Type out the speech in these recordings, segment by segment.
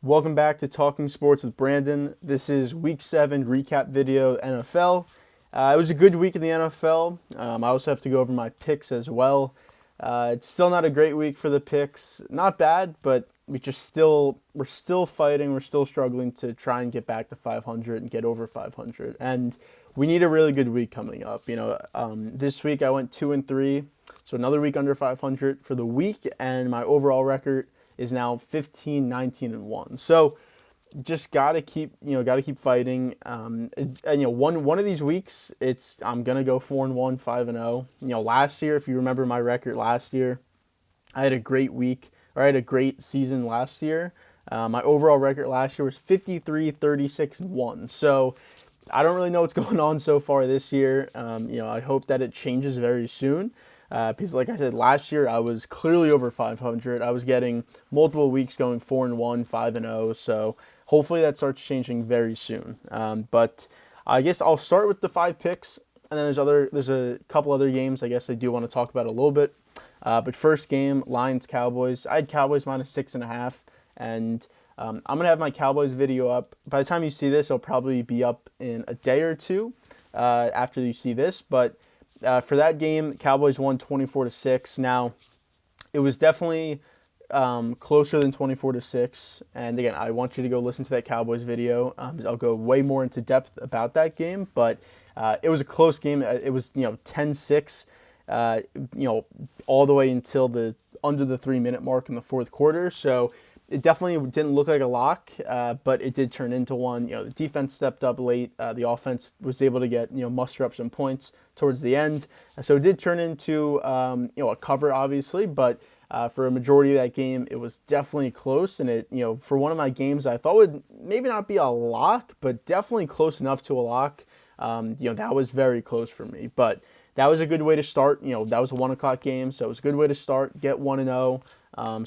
Welcome back to Talking Sports with Brandon. This is Week 7 recap video NFL. It was a good week in the NFL. I also have to go over my picks as well. It's still not a great week for the picks. Not bad, but we're still fighting. We're still struggling to try and get back to 500 and get over 500. And we need a really good week coming up. This week I went 2-3, so another week under 500 for the week, and my overall record is now 15, 19, and 1. So just gotta keep fighting. One of these weeks, I'm gonna go 4-1, 5-0. Last year, if you remember my record last year, I had a great week, or I had a great season last year. My overall record last year was 53, 36, and 1. So I don't really know what's going on so far this year. I hope that it changes very soon. Because like I said, last year I was clearly over 500. I was getting multiple weeks going 4-1, 5-0. So hopefully that starts changing very soon. But I guess I'll start with the 5 picks, and then there's a couple other games I guess I do want to talk about a little bit. But first game, Lions-Cowboys. I had Cowboys minus 6.5, and I'm gonna have my Cowboys video up. By the time you see this, it'll probably be up in a day or two after you see this, but. For that game, Cowboys won 24-6. Now, it was definitely closer than 24-6. And again, I want you to go listen to that Cowboys video. I'll go way more into depth about that game. But it was a close game. It was 10-6. All the way until under the 3-minute mark in the fourth quarter. So it definitely didn't look like a lock, but it did turn into one. The defense stepped up late. The offense was able to get muster up some points towards the end. So it did turn into a cover, obviously, but for a majority of that game, it was definitely close. And it for one of my games, I thought would maybe not be a lock, but definitely close enough to a lock. That was very close for me, but that was a good way to start. That was a 1:00 game, so it was a good way to start, get 1-0.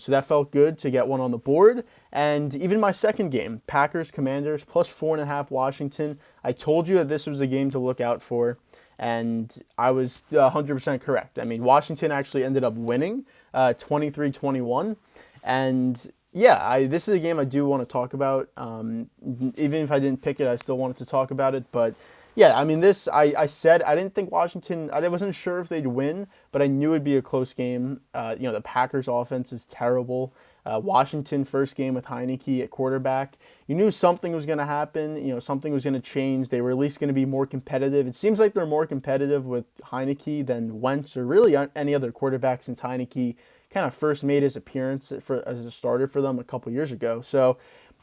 So that felt good to get one on the board. And even my second game, Packers-Commanders, plus 4.5 Washington. I told you that this was a game to look out for, and I was 100% correct. I mean, Washington actually ended up winning 23-21. And yeah, this is a game I do want to talk about. Even if I didn't pick it, I still wanted to talk about it. But yeah, I mean, I said I didn't think Washington, I wasn't sure if they'd win, but I knew it'd be a close game. The Packers offense is terrible. Washington first game with Heineke at quarterback. You knew something was going to happen. Something was going to change. They were at least going to be more competitive. It seems like they're more competitive with Heineke than Wentz or really any other quarterback since Heineke kind of first made his appearance as a starter for them a couple years ago. So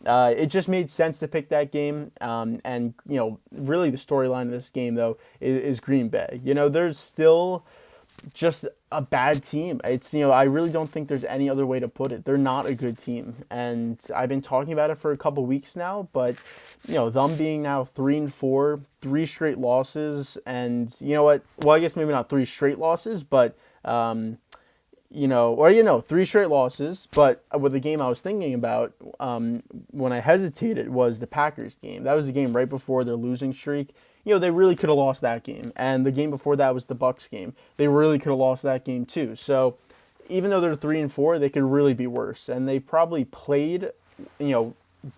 it just made sense to pick that game. And really the storyline of this game, though, is Green Bay. There's still just a bad team. It's, I really don't think there's any other way to put it. They're not a good team. And I've been talking about it for a couple weeks now, but, them being now 3-4, 3 straight losses. And you know what? Well, I guess maybe not 3 straight losses, but, 3 straight losses. But with the game I was thinking about when I hesitated was the Packers game. That was the game right before their losing streak. They really could have lost that game. And the game before that was the Bucs game. They really could have lost that game too. So even though they're 3-4, they could really be worse. And they probably played,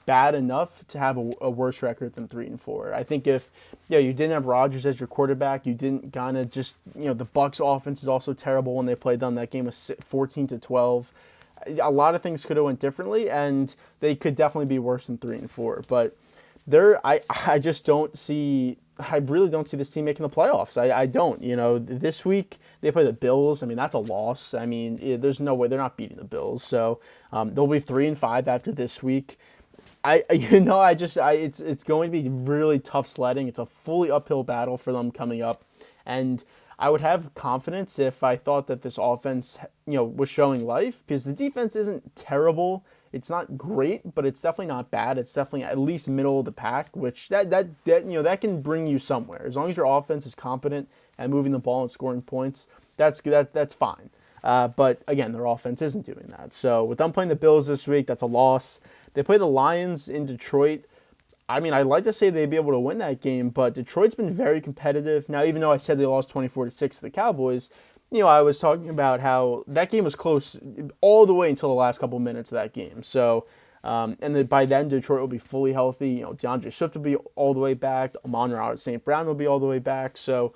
bad enough to have a worse record than 3-4. I think if you didn't have Rodgers as your quarterback, you didn't kind of just, the Bucs offense is also terrible when they played them. That game was 14-12. A lot of things could have went differently, and they could definitely be worse than 3-4. But I just don't see. I really don't see this team making the playoffs. I don't. This week they play the Bills. I mean, that's a loss. I mean, there's no way they're not beating the Bills. So they'll be 3-5 after this week. It's going to be really tough sledding. It's a fully uphill battle for them coming up, and I would have confidence if I thought that this offense, was showing life, because the defense isn't terrible. It's not great, but it's definitely not bad. It's definitely at least middle of the pack, which that can bring you somewhere. As long as your offense is competent at moving the ball and scoring points, that's good. That's fine. But again, their offense isn't doing that. So with them playing the Bills this week, that's a loss. They play the Lions in Detroit. I mean, I'd like to say they'd be able to win that game, but Detroit's been very competitive. Now, even though I said they lost 24-6 to the Cowboys, I was talking about how that game was close all the way until the last couple minutes of that game. So And then by then, Detroit will be fully healthy. DeAndre Swift will be all the way back. Amon-Ra St. Brown will be all the way back. So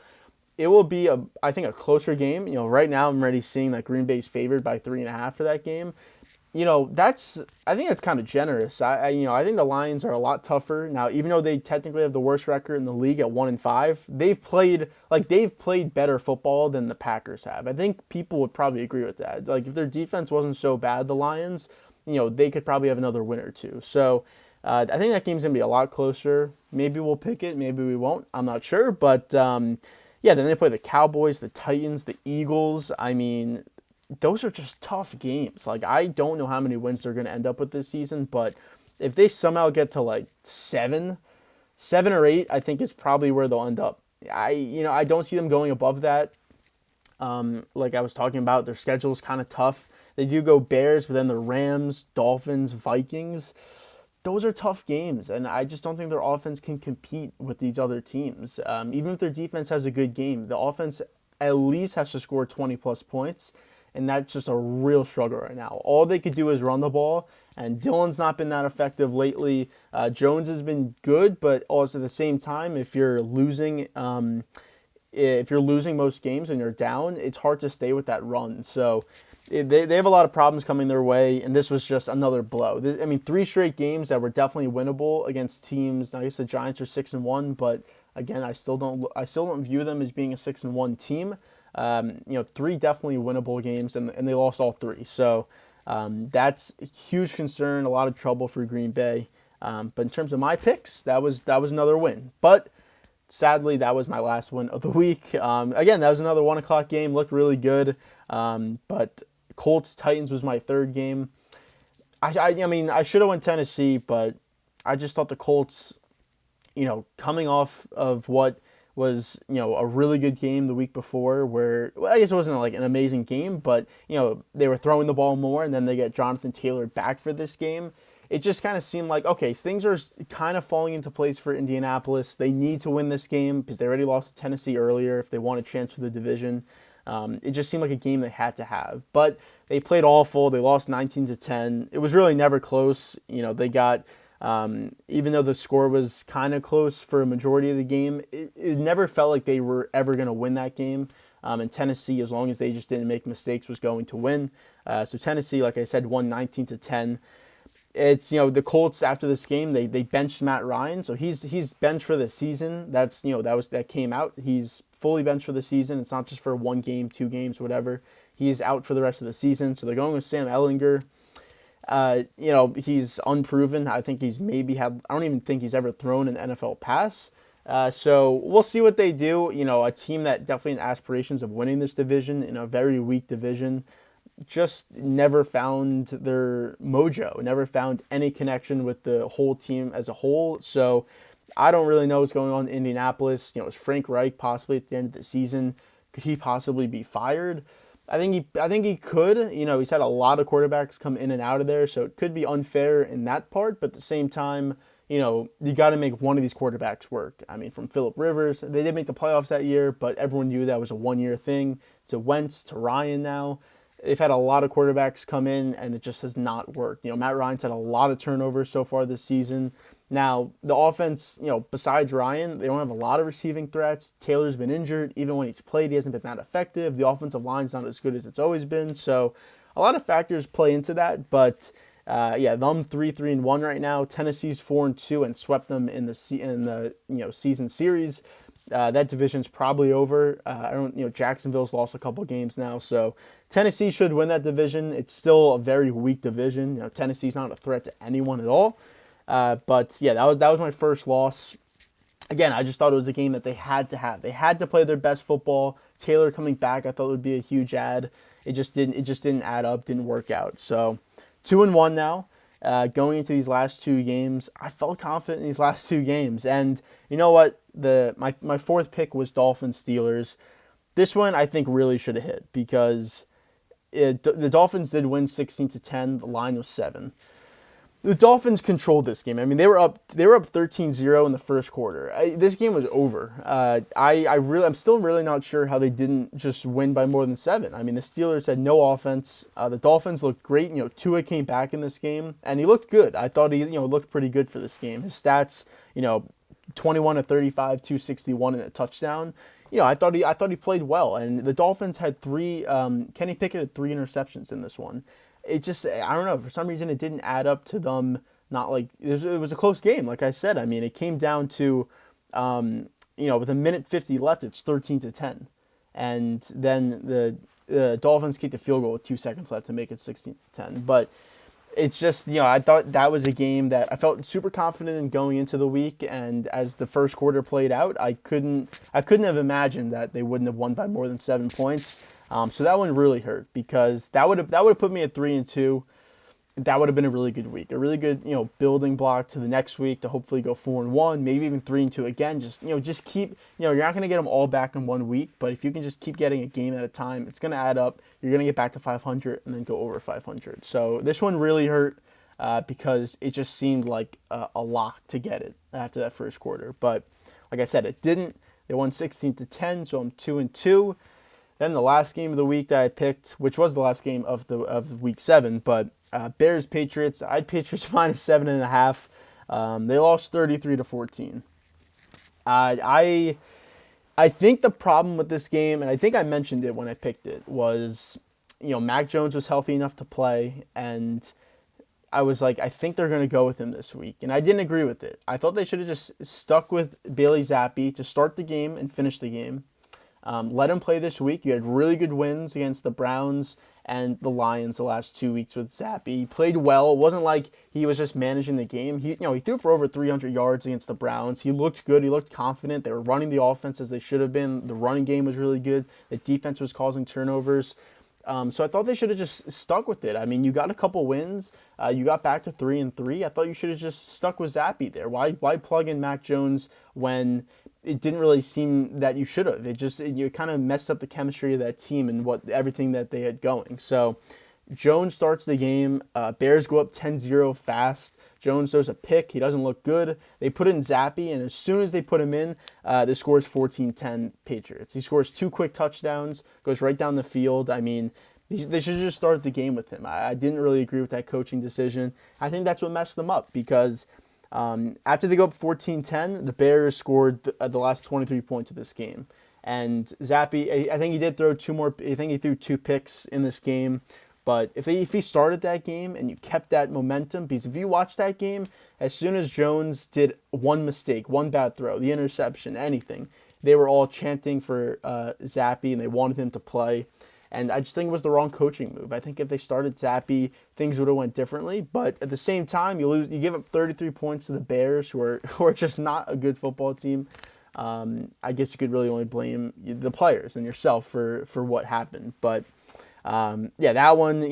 it will be, I think, a closer game. Right now I'm already seeing that Green Bay's favored by 3.5 for that game. I think that's kind of generous. I think the Lions are a lot tougher now. Even though they technically have the worst record in the league at 1-5, they've played better football than the Packers have. I think people would probably agree with that. Like, if their defense wasn't so bad, the Lions, they could probably have another win or two. So I think that game's gonna be a lot closer. Maybe we'll pick it, maybe we won't. I'm not sure, but yeah. Then they play the Cowboys, the Titans, the Eagles. I mean, those are just tough games. Like, I don't know how many wins they're going to end up with this season, but if they somehow get to like seven or eight, I think is probably where they'll end up. I don't see them going above that. Like I was talking about, their schedule is kind of tough. They do go Bears, but then the Rams, Dolphins, Vikings. Those are tough games, and I just don't think their offense can compete with these other teams. Even if their defense has a good game, the offense at least has to score 20-plus points. And that's just a real struggle right now. All they could do is run the ball, and Dillon's not been that effective lately. Jones has been good, but also at the same time, if you're losing most games and you're down, it's hard to stay with that run. So they have a lot of problems coming their way, and this was just another blow. 3 straight games that were definitely winnable against teams. I guess the Giants are 6-1, but again, I still don't view them as being a 6-1 team. 3 definitely winnable games, and they lost all 3. So that's a huge concern, a lot of trouble for Green Bay. But in terms of my picks, that was another win. But sadly, that was my last win of the week. Again, that was another 1 o'clock game, looked really good. But Colts-Titans was my third game. I should have went Tennessee, but I just thought the Colts, coming off of what was, a really good game the week before, where, well, I guess it wasn't like an amazing game, but, they were throwing the ball more, and then they get Jonathan Taylor back for this game. It just kind of seemed like, okay, things are kind of falling into place for Indianapolis. They need to win this game because they already lost to Tennessee earlier if they want a chance for the division. It just seemed like a game they had to have. But they played awful. They lost 19-10. It was really never close. They got... even though the score was kind of close for a majority of the game, it never felt like they were ever going to win that game. And Tennessee, as long as they just didn't make mistakes, was going to win. So Tennessee, like I said, won 19-10. It's, the Colts after this game, they benched Matt Ryan. So he's benched for the season. That came out. He's fully benched for the season. It's not just for 1 game, 2 games, whatever. He's out for the rest of the season. So they're going with Sam Ehlinger. He's unproven. I think I don't even think he's ever thrown an NFL pass. So we'll see what they do. A team that definitely had aspirations of winning this division in a very weak division just never found their mojo, never found any connection with the whole team as a whole. So I don't really know what's going on in Indianapolis. Is Frank Reich possibly at the end of the season? Could he possibly be fired? I think he could. He's had a lot of quarterbacks come in and out of there, so it could be unfair in that part. But at the same time, you got to make one of these quarterbacks work. From Phillip Rivers, they did make the playoffs that year, but everyone knew that was a 1-year thing. To Wentz, to Ryan now. They've had a lot of quarterbacks come in, and it just has not worked. Matt Ryan's had a lot of turnovers so far this season. Now, the offense, besides Ryan, they don't have a lot of receiving threats. Taylor's been injured. Even when he's played, he hasn't been that effective. The offensive line's not as good as it's always been. So a lot of factors play into that. But, them 3-1 right now. Tennessee's 4-2 and swept them in the season series. That division's probably over. Jacksonville's lost a couple games now. So Tennessee should win that division. It's still a very weak division. Tennessee's not a threat to anyone at all. But yeah, that was my first loss. Again, I just thought it was a game that they had to have. They had to play their best football. Taylor coming back, I thought would be a huge add. It just didn't add up, didn't work out. So 2-1 now. Going into these last 2 games, I felt confident in these last 2 games. And you know what? My fourth pick was Dolphins-Steelers. This one I think really should have hit because the Dolphins did win 16-10. The line was 7. The Dolphins controlled this game. I mean, they were up 13-0 in the first quarter. This game was over. I'm still really not sure how they didn't just win by more than 7. I mean, the Steelers had no offense. The Dolphins looked great. Tua came back in this game, and he looked good. I thought he looked pretty good for this game. His stats, 21 to 35, 261 and a touchdown. I thought he played well. And the Dolphins had three. Kenny Pickett had 3 interceptions in this one. It just, I don't know, for some reason it didn't add up to them. Not like it was a close game. Like I said, I mean, it came down to, with a minute 50 left, it's 13-10, and then the Dolphins kicked a field goal with 2 seconds left to make it 16-10. But it's just, I thought that was a game that I felt super confident in going into the week, and as the first quarter played out, I couldn't have imagined that they wouldn't have won by more than 7 points. So that one really hurt because that would have put me at 3-2. That would have been a really good week, a really good building block to the next week to hopefully go 4-1, maybe even 3-2 again. Just keep you're not going to get them all back in 1 week, but if you can just keep getting a game at a time, it's going to add up. You're going to get back to 500 and then go over 500. So this one really hurt because it just seemed like a lock to get it after that first quarter. But like I said, it didn't. They won 16-10, so I'm 2-2. Then the last game of the week that I picked, which was the last game of week 7, but Bears Patriots. I had Patriots minus 7.5. They lost 33-14. I think the problem with this game, and I think I mentioned it when I picked it, was Mac Jones was healthy enough to play, and I was like, I think they're going to go with him this week, and I didn't agree with it. I thought they should have just stuck with Bailey Zappi to start the game and finish the game. Let him play this week. You had really good wins against the Browns and the Lions the last 2 weeks with Zappi. He played well. It wasn't like he was just managing the game. He threw for over 300 yards against the Browns. He looked good. He looked confident. They were running the offense as they should have been. The running game was really good. The defense was causing turnovers. So I thought they should have just stuck with it. I mean, you got a couple wins. You got back to 3-3. I thought you should have just stuck with Zappi there. Why plug in Mac Jones when it didn't really seem that you should have? You kind of messed up the chemistry of that team and everything that they had going. So Jones starts the game. Bears go up 10-0 fast. Jones throws a pick. He doesn't look good. They put in Zappi, and as soon as they put him in, the score is 14-10 Patriots. He scores 2 quick touchdowns, goes right down the field. I mean, they should have just started the game with him. I didn't really agree with that coaching decision. I think that's what messed them up because after they go up 14-10, the Bears scored the last 23 points of this game. And Zappi, I think he did throw 2 more. I think he threw 2 picks in this game. But if he started that game and you kept that momentum, because if you watch that game, as soon as Jones did one mistake, one bad throw, the interception, anything, they were all chanting for Zappi and they wanted him to play. And I just think it was the wrong coaching move. I think if they started Zappi, things would have went differently. But at the same time, you give up 33 points to the Bears, who are just not a good football team. I guess you could really only blame the players and yourself for what happened. But that one,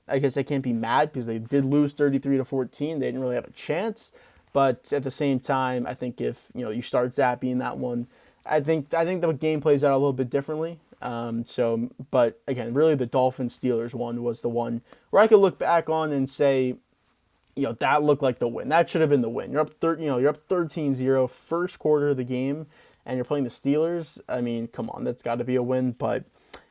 I guess I can't be mad because they did lose 33-14. They didn't really have a chance. But at the same time, I think if you start Zappi in that one, I think the game plays out a little bit differently. But again, really the Dolphins-Steelers one was the one where I could look back on and say, that looked like the win. That should have been the win. You're up 13-0 first quarter of the game, and you're playing the Steelers. I mean, come on, that's got to be a win. But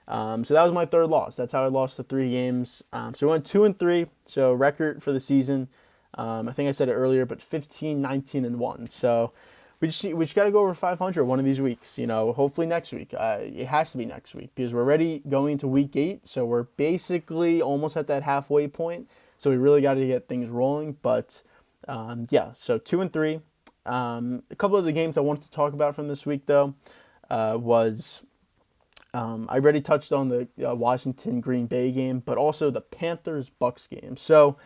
so that was my third loss. That's how I lost the 3 games. So we went 2-3. So record for the season. I think I said it earlier, but 15, 19-1. So we just got to go over 500 one of these weeks. Hopefully next week. It has to be next week because we're already going to week 8. So we're basically almost at that halfway point. So we really got to get things rolling. But so 2-3. A couple of the games I wanted to talk about from this week though was. I already touched on the Washington-Green Bay game, but also the Panthers-Bucs game. So,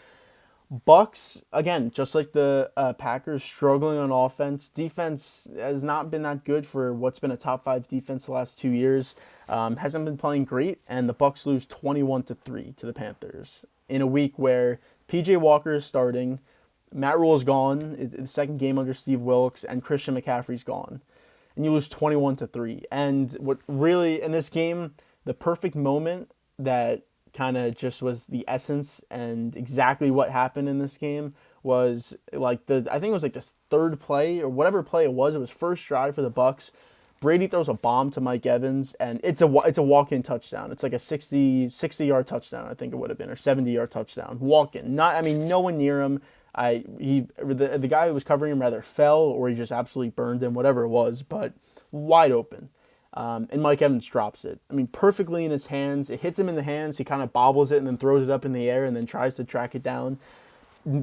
Bucs, again, just like the Packers, struggling on offense. Defense has not been that good for what's been a top 5 defense the last 2 years. Hasn't been playing great, and the Bucs lose 21-3 to the Panthers in a week where P.J. Walker is starting, Matt Rule is gone, it's the second game under Steve Wilkes, and Christian McCaffrey's gone. And you lose 21-3. And what really, in this game, the perfect moment that kind of just was the essence and exactly what happened in this game was like I think it was like the third play or whatever play it was. It was first drive for the Bucs. Brady throws a bomb to Mike Evans, and it's a walk-in touchdown. It's like a 60-yard touchdown, I think it would have been, or 70-yard touchdown. Walk-in. No one near him. The guy who was covering him rather fell or he just absolutely burned him, whatever it was, but wide open. And Mike Evans drops it. I mean, perfectly in his hands. It hits him in the hands. He kind of bobbles it and then throws it up in the air and then tries to track it down.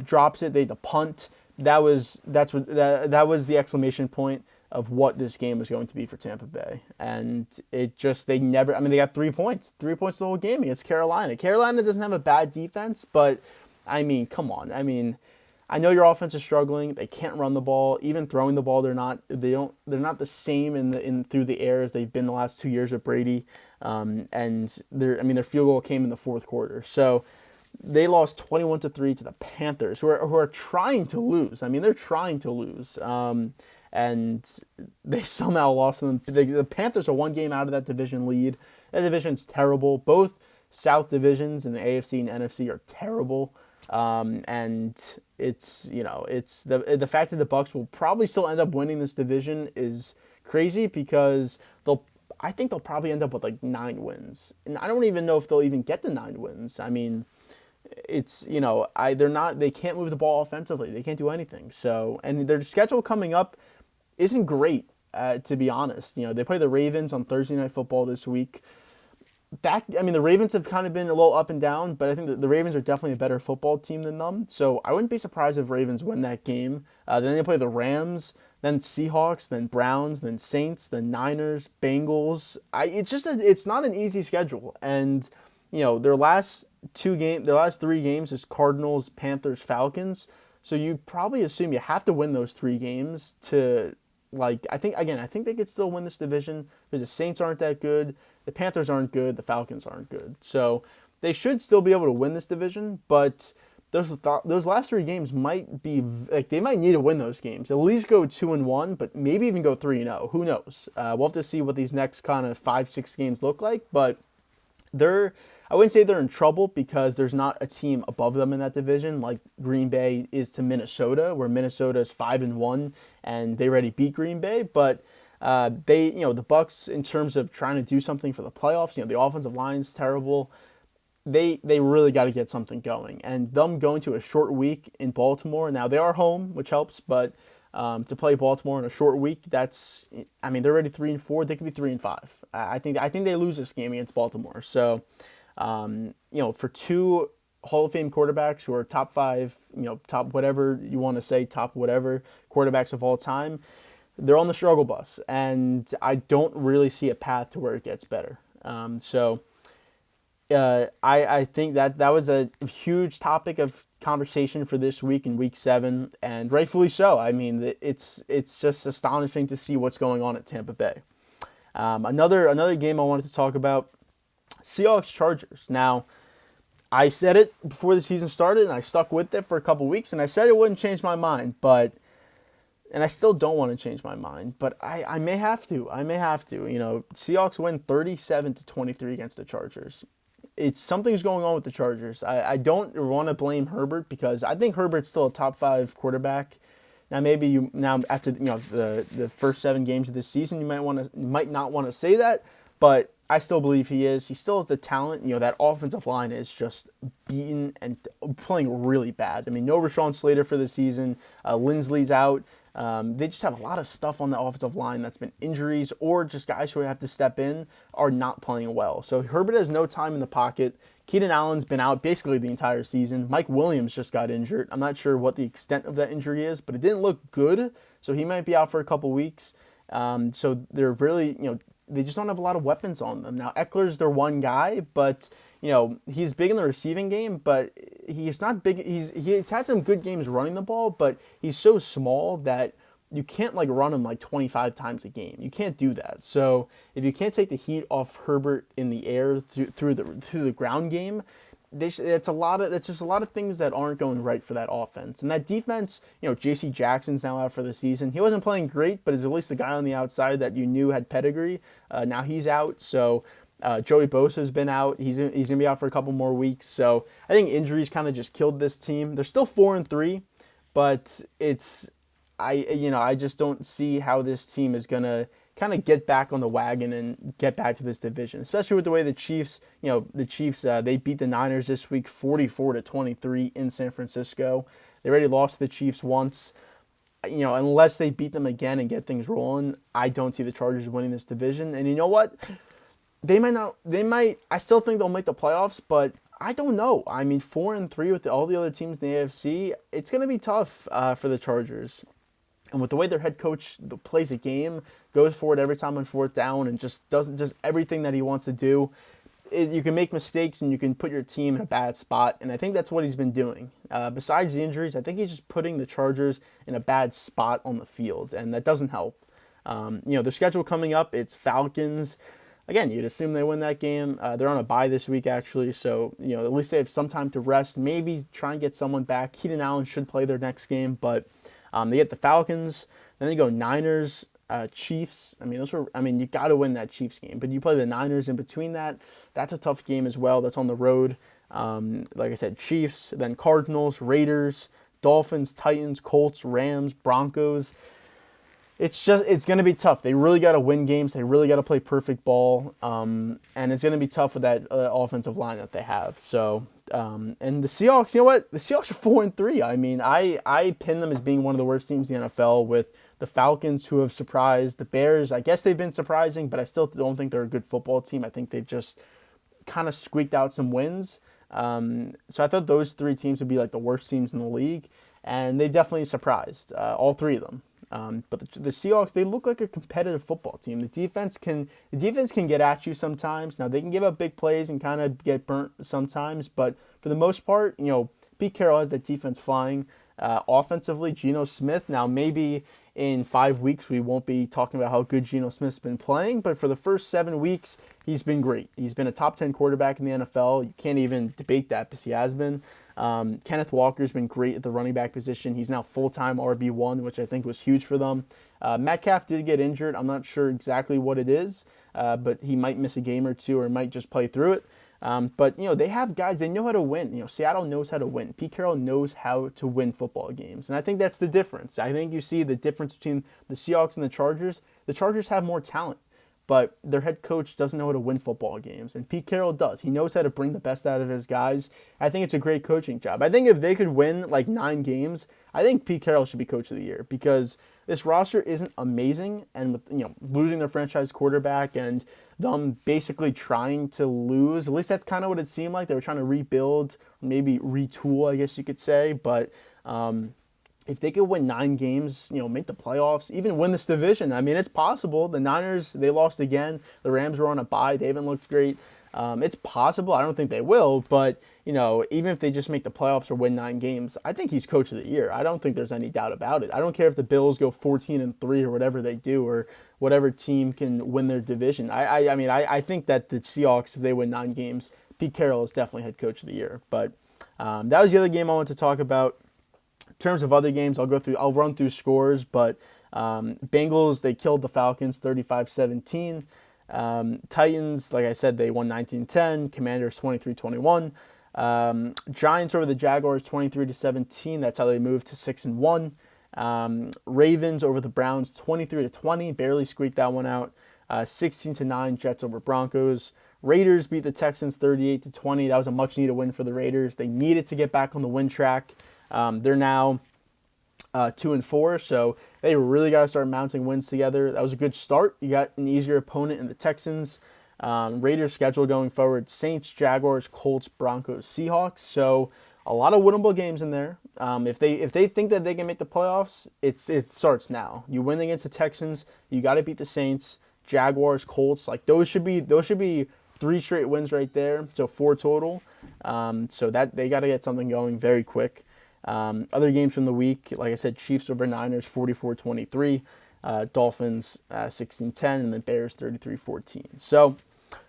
Drops it. They the punt. That was the exclamation point of what this game was going to be for Tampa Bay. And they got 3 points. 3 points the whole game against Carolina. Carolina doesn't have a bad defense, but I mean, come on. I mean, I know your offense is struggling. They can't run the ball. Even throwing the ball, they're not the same through the air as they've been the last 2 years with Brady. And their field goal came in the fourth quarter. So they lost 21-3 to the Panthers, who are trying to lose. I mean, they're trying to lose. And they somehow lost them. The Panthers are one game out of that division lead. That division's terrible. Both South divisions in the AFC and NFC are terrible. And it's the fact that the Bucs will probably still end up winning this division is crazy because I think they'll probably end up with like 9 wins. And I don't even know if they'll even get to 9 wins. I mean, they can't move the ball offensively. They can't do anything. So, and their schedule coming up isn't great, to be honest. They play the Ravens on Thursday Night Football this week. The Ravens have kind of been a little up and down, but I think the Ravens are definitely a better football team than them. So I wouldn't be surprised if Ravens win that game. Then they play the Rams, then Seahawks, then Browns, then Saints, then Niners, Bengals. It's not an easy schedule. And, their last 3 games is Cardinals, Panthers, Falcons. So you probably assume you have to win those 3 games to, I think they could still win this division because the Saints aren't that good. The Panthers aren't good. The Falcons aren't good. So they should still be able to win this division, but those last 3 games might be they might need to win those games. At least go 2-1, but maybe even go 3-0. Who knows? We'll have to see what these next kind of 5-6 games look like, but I wouldn't say they're in trouble because there's not a team above them in that division like Green Bay is to Minnesota, where Minnesota is 5-1 and they already beat Green Bay. But the Bucs, in terms of trying to do something for the playoffs, the offensive line's terrible. They really got to get something going. And them going to a short week in Baltimore. Now they are home, which helps, but to play Baltimore in a short week, they're already 3-4. They could be 3-5. I think they lose this game against Baltimore. So, for 2 Hall of Fame quarterbacks who are top 5, top whatever you want to say, top whatever quarterbacks of all time, they're on the struggle bus, and I don't really see a path to where it gets better. I think that was a huge topic of conversation for this week in Week 7, and rightfully so. I mean, it's just astonishing to see what's going on at Tampa Bay. Another game I wanted to talk about, Seahawks-Chargers. Now, I said it before the season started, and I stuck with it for a couple weeks, and I said it wouldn't change my mind, and I still don't want to change my mind, but I may have to. Seahawks win 37-23 against the Chargers. Something's going on with the Chargers. I don't want to blame Herbert because I think Herbert's still a top 5 quarterback. Now after the first 7 games of this season, you might not want to say that, but I still believe he is. He still has the talent. That offensive line is just beaten and playing really bad. I mean, no Rashawn Slater for the season. Lindsley's out. They just have a lot of stuff on the offensive line that's been injuries or just guys who have to step in are not playing well. So Herbert has no time in the pocket. Keenan Allen's been out basically the entire season. Mike Williams just got injured. I'm not sure what the extent of that injury is, but it didn't look good. So he might be out for a couple weeks. So they're really, they just don't have a lot of weapons on them. Now, Eckler's their one guy, but, he's big in the receiving game, but he's not big. He's had some good games running the ball, but he's so small that you can't run him 25 times a game. You can't do that. So if you can't take the heat off Herbert in the air through the ground game, it's just a lot of things that aren't going right for that offense. And that defense, J.C. Jackson's now out for the season. He wasn't playing great, but is at least the guy on the outside that you knew had pedigree. Now he's out. So Joey Bosa's been out. He's gonna be out for a couple more weeks. So I think injuries kind of just killed this team. They're still 4-3, but I just don't see how this team is gonna kind of get back on the wagon and get back to this division, especially with the way the Chiefs, they beat the Niners this week 44-23 in San Francisco. They already lost to the Chiefs once. Unless they beat them again and get things rolling, I don't see the Chargers winning this division. And you know what? They might. I still think they'll make the playoffs, but I don't know. I mean, 4-3 with all the other teams in the AFC, it's going to be tough for the Chargers. And with the way their head coach plays a game, goes for it every time on fourth down, and just does everything that he wants to do, you can make mistakes and you can put your team in a bad spot. And I think that's what he's been doing. Besides the injuries, I think he's just putting the Chargers in a bad spot on the field, and that doesn't help. Their schedule coming up, it's Falcons. Again, you'd assume they win that game. They're on a bye this week, actually, so at least they have some time to rest. Maybe try and get someone back. Keenan Allen should play their next game, but they get the Falcons. Then they go Niners, Chiefs. You got to win that Chiefs game, but you play the Niners in between that. That's a tough game as well. That's on the road. Like I said, Chiefs, then Cardinals, Raiders, Dolphins, Titans, Colts, Rams, Broncos. It's going to be tough. They really got to win games. They really got to play perfect ball. And it's going to be tough with that offensive line that they have. So, and the Seahawks, you know what? The Seahawks are 4-3. I mean, I pin them as being one of the worst teams in the NFL, with the Falcons, who have surprised. The Bears, I guess they've been surprising, but I still don't think they're a good football team. I think they've just kind of squeaked out some wins. So I thought those three teams would be like the worst teams in the league, and they definitely surprised, all three of them. But the Seahawks, they look like a competitive football team. The defense can get at you sometimes. Now, they can give up big plays and kind of get burnt sometimes, but for the most part, Pete Carroll has that defense flying. Offensively, Geno Smith, now maybe in 5 weeks we won't be talking about how good Geno Smith's been playing, but for the first 7 weeks, he's been great. He's been a top 10 quarterback in the NFL. You can't even debate that, because he has been. Kenneth Walker's been great at the running back position. He's now full-time RB1, which I think was huge for them. Metcalf did get injured. I'm not sure exactly what it is, but he might miss a game or two, or might just play through it. But they have guys. They know how to win. Seattle knows how to win. Pete Carroll knows how to win football games, and I think that's the difference. I think you see the difference between the Seahawks and the Chargers. The Chargers have more talent, but their head coach doesn't know how to win football games, and Pete Carroll does. He knows how to bring the best out of his guys. I think it's a great coaching job. I think if they could win like 9 games, I think Pete Carroll should be coach of the year, because this roster isn't amazing, and with losing their franchise quarterback and them basically trying to lose, at least that's kind of what it seemed like. They were trying to rebuild, maybe retool, I guess you could say. But if they could win 9 games, make the playoffs, even win this division, I mean, it's possible. The Niners, they lost again. The Rams were on a bye. They haven't looked great. It's possible. I don't think they will, but even if they just make the playoffs or win 9 games, I think he's coach of the year. I don't think there's any doubt about it. I don't care if the Bills go 14-3 or whatever they do, or whatever team can win their division. I think that the Seahawks, if they win 9 games, Pete Carroll is definitely head coach of the year. But that was the other game I wanted to talk about. In terms of other games, I'll run through scores, but Bengals, they killed the Falcons 35-17. Titans, like I said, they won 19-10. Commanders 23-21. Giants over the Jaguars 23-17. That's how they moved to 6-1. Ravens over the Browns 23-20. Barely squeaked that one out. 16-9. Jets over Broncos. Raiders beat the Texans 38-20. That was a much needed win for the Raiders. They needed to get back on the win track. They're now 2-4, so they really got to start mounting wins together. That was a good start. You got an easier opponent in the Texans. Raiders' schedule going forward: Saints, Jaguars, Colts, Broncos, Seahawks. So a lot of winnable games in there. If they think that they can make the playoffs, it starts now. You win against the Texans, you got to beat the Saints, Jaguars, Colts. Like those should be 3 straight wins right there. So 4 total. So that they got to get something going very quick. Other games from the week, like I said, Chiefs over Niners 44-23, Dolphins 16-10, and the Bears 33-14. So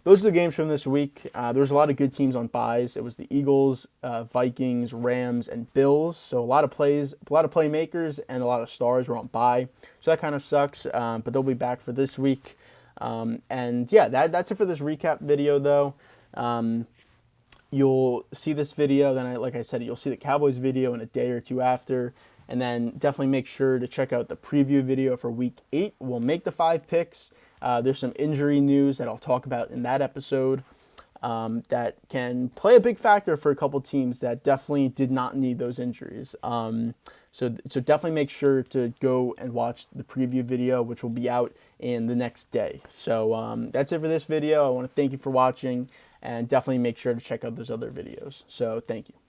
those are the games from this week. There was a lot of good teams on byes. It was the Eagles, Vikings, Rams, and Bills. So a lot of playmakers, and a lot of stars were on bye. So that kind of sucks, but they'll be back for this week. And yeah, that's it for this recap video, though. You'll see this video, then like I said, you'll see the Cowboys video in a day or two after, and then definitely make sure to check out the preview video for Week 8. We'll make the 5 picks. There's some injury news that I'll talk about in that episode that can play a big factor for a couple teams that definitely did not need those injuries. So definitely make sure to go and watch the preview video, which will be out in the next day. So that's it for this video. I want to thank you for watching, and definitely make sure to check out those other videos. So thank you.